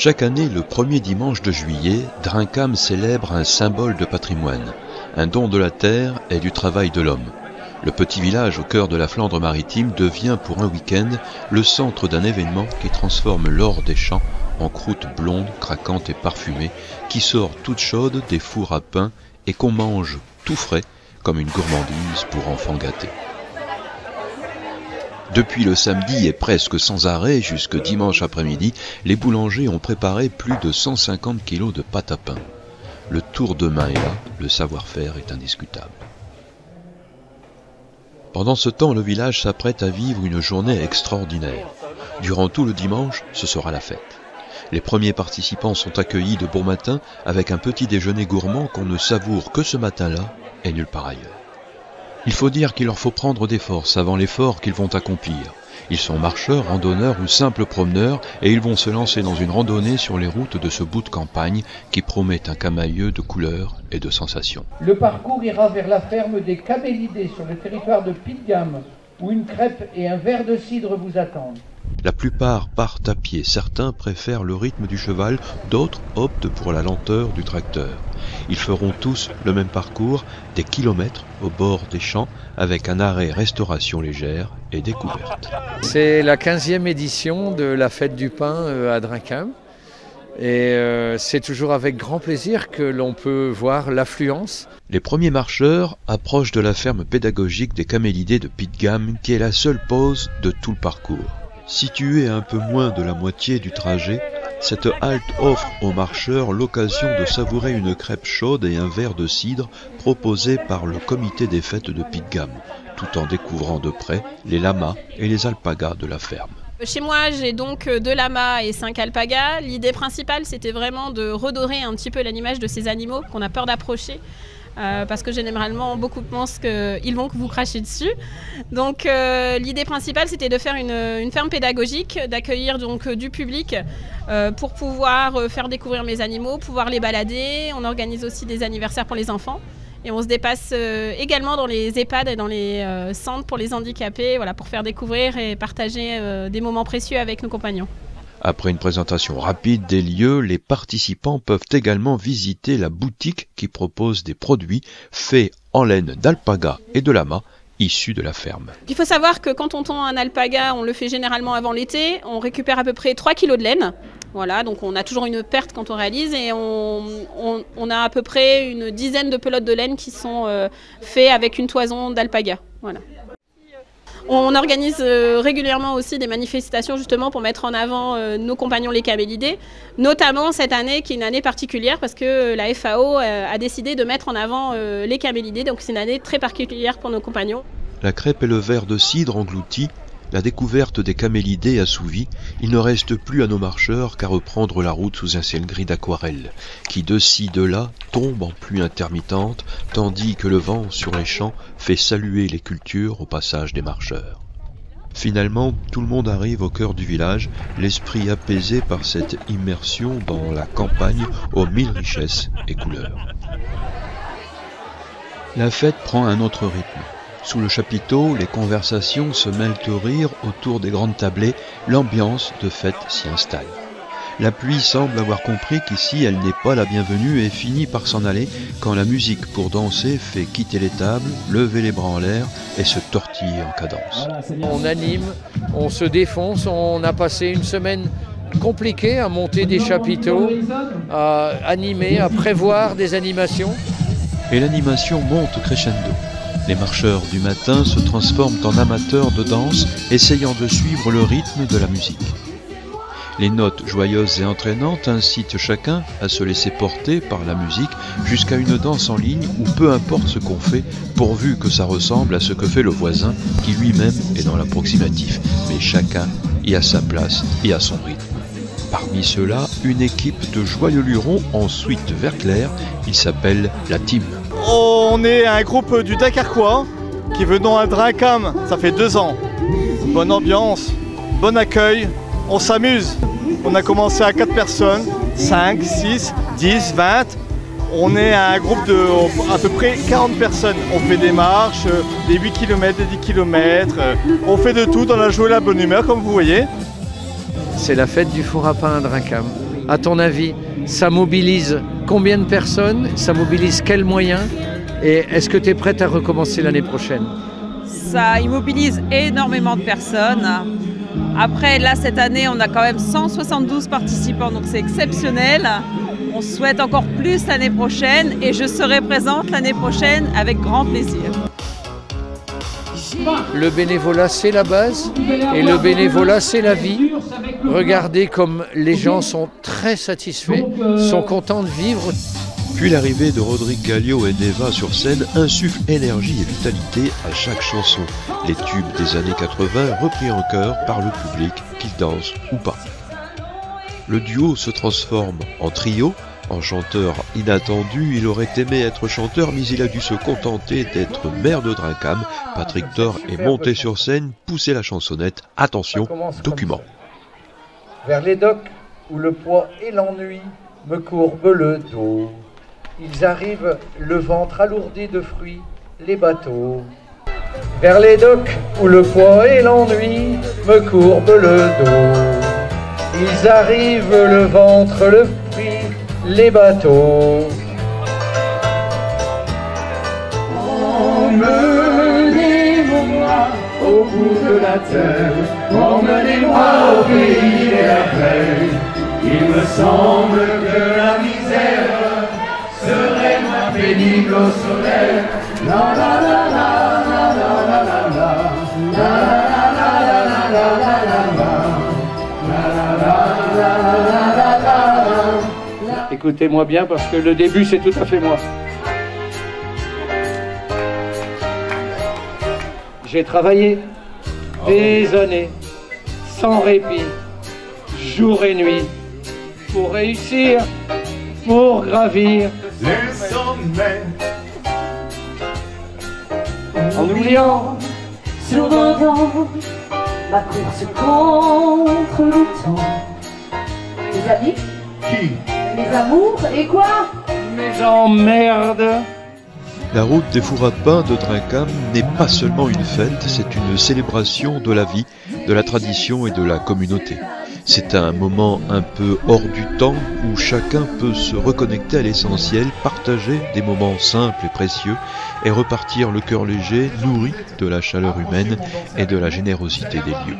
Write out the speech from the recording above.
Chaque année, le premier dimanche de juillet, Drincam célèbre un symbole de patrimoine, un don de la terre et du travail de l'homme. Le petit village au cœur de la Flandre maritime devient pour un week-end le centre d'un événement qui transforme l'or des champs en croûte blonde, craquante et parfumée, qui sort toute chaude des fours à pain et qu'on mange tout frais comme une gourmandise pour enfants gâtés. Depuis le samedi et presque sans arrêt jusque dimanche après-midi, les boulangers ont préparé plus de 150 kilos de pâte à pain. Le tour de main est là, le savoir-faire est indiscutable. Pendant ce temps, le village s'apprête à vivre une journée extraordinaire. Durant tout le dimanche, ce sera la fête. Les premiers participants sont accueillis de bon matin avec un petit déjeuner gourmand qu'on ne savoure que ce matin-là et nulle part ailleurs. Il faut dire qu'il leur faut prendre des forces avant l'effort qu'ils vont accomplir. Ils sont marcheurs, randonneurs ou simples promeneurs et ils vont se lancer dans une randonnée sur les routes de ce bout de campagne qui promet un camailleux de couleurs et de sensations. Le parcours ira vers la ferme des Camélidés sur le territoire de Pitgam où une crêpe et un verre de cidre vous attendent. La plupart partent à pied, certains préfèrent le rythme du cheval, d'autres optent pour la lenteur du tracteur. Ils feront tous le même parcours, des kilomètres au bord des champs, avec un arrêt restauration légère et découverte. C'est la 15e édition de la fête du pain à Drincam. Et c'est toujours avec grand plaisir que l'on peut voir l'affluence. Les premiers marcheurs approchent de la ferme pédagogique des Camélidés de Pitgam, qui est la seule pause de tout le parcours. Située à un peu moins de la moitié du trajet, cette halte offre aux marcheurs l'occasion de savourer une crêpe chaude et un verre de cidre proposé par le comité des fêtes de Pitgam, tout en découvrant de près les lamas et les alpagas de la ferme. Chez moi, j'ai donc 2 lamas et 5 alpagas. L'idée principale, c'était vraiment de redorer un petit peu l'image de ces animaux qu'on a peur d'approcher. Parce que généralement, beaucoup pensent qu'ils vont vous cracher dessus. Donc l'idée principale, c'était de faire une ferme pédagogique, d'accueillir donc du public pour pouvoir faire découvrir mes animaux, pouvoir les balader. On organise aussi des anniversaires pour les enfants. Et on se dépasse également dans les EHPAD et dans les centres pour les handicapés, voilà, pour faire découvrir et partager des moments précieux avec nos compagnons. Après une présentation rapide des lieux, les participants peuvent également visiter la boutique qui propose des produits faits en laine d'alpaga et de lama issus de la ferme. Il faut savoir que quand on tond un alpaga, on le fait généralement avant l'été, on récupère à peu près 3 kg de laine. Voilà, donc on a toujours une perte quand on réalise et on a à peu près une dizaine de pelotes de laine qui sont faites avec une toison d'alpaga. Voilà. On organise régulièrement aussi des manifestations justement pour mettre en avant nos compagnons les Camélidés, notamment cette année qui est une année particulière parce que la FAO a décidé de mettre en avant les Camélidés, donc c'est une année très particulière pour nos compagnons. La crêpe et le verre de cidre engloutis, la découverte des Camélidés assouvie, il ne reste plus à nos marcheurs qu'à reprendre la route sous un ciel gris d'aquarelle, qui de ci de là tombe en pluie intermittente, tandis que le vent sur les champs fait saluer les cultures au passage des marcheurs. Finalement, tout le monde arrive au cœur du village, l'esprit apaisé par cette immersion dans la campagne aux 1000 richesses et couleurs. La fête prend un autre rythme. Sous le chapiteau, les conversations se mêlent au rire autour des grandes tablées, l'ambiance de fête s'y installe. La pluie semble avoir compris qu'ici elle n'est pas la bienvenue et finit par s'en aller quand la musique pour danser fait quitter les tables, lever les bras en l'air et se tortiller en cadence. On anime, on se défonce, on a passé une semaine compliquée à monter des chapiteaux, à animer, à prévoir des animations. Et l'animation monte crescendo. Les marcheurs du matin se transforment en amateurs de danse, essayant de suivre le rythme de la musique. Les notes joyeuses et entraînantes incitent chacun à se laisser porter par la musique jusqu'à une danse en ligne où peu importe ce qu'on fait, pourvu que ça ressemble à ce que fait le voisin qui lui-même est dans l'approximatif. Mais chacun y a sa place et à son rythme. Parmi ceux-là, une équipe de joyeux lurons en suite vert clair, il s'appelle la Team. On est un groupe du Dakarquois qui venons à Drincam, ça fait 2 ans. Bonne ambiance, bon accueil, on s'amuse. On a commencé à 4 personnes, 5, 6, 10, 20. On est un groupe de à peu près 40 personnes. On fait des marches, des 8 km, des 10 km. On fait de tout dans la joie et la bonne humeur comme vous voyez. C'est la fête du four à pain à Drincam. À ton avis, ça mobilise combien de personnes? Ça mobilise quels moyens? Et est-ce que tu es prête à recommencer l'année prochaine? Ça immobilise énormément de personnes. Après, là, cette année, on a quand même 172 participants, donc c'est exceptionnel. On souhaite encore plus l'année prochaine et je serai présente l'année prochaine avec grand plaisir. Le bénévolat, c'est la base et le bénévolat, c'est la vie. Regardez comme les gens sont très satisfaits, sont contents de vivre. Puis l'arrivée de Rodrigue Gallio et d'Eva sur scène insuffle énergie et vitalité à chaque chanson. Les tubes des années 80 repris en chœur par le public, qu'ils dansent ou pas. Le duo se transforme en trio. En chanteur inattendu, il aurait aimé être chanteur, mais il a dû se contenter d'être maire de Drincam. Patrick Thor est monté sur scène, poussé la chansonnette. Attention, document. Vers les docks où le poids et l'ennui me courbent le dos. Ils arrivent, le ventre alourdi de fruits, les bateaux. Vers les docks où le poids et l'ennui me courbent le dos. Ils arrivent, le ventre, le fruit, les bateaux. Emmenez-moi au bout de la terre, emmenez-moi au pays et la paix. Il me semble que la misère serait moins pénible au soleil. La la la la la la la la la la la la la. Écoutez-moi bien parce que le début c'est tout à fait moi. J'ai travaillé des années sans répit, jour et nuit, pour réussir, pour gravir les sommets. En oubliant sur nos dents ma course contre le temps. Les amis, qui? les amours et quoi? Mes emmerdes. La route des fours à pain de Drincam n'est pas seulement une fête, c'est une célébration de la vie, de la tradition et de la communauté. C'est un moment un peu hors du temps où chacun peut se reconnecter à l'essentiel, partager des moments simples et précieux et repartir le cœur léger, nourri de la chaleur humaine et de la générosité des lieux.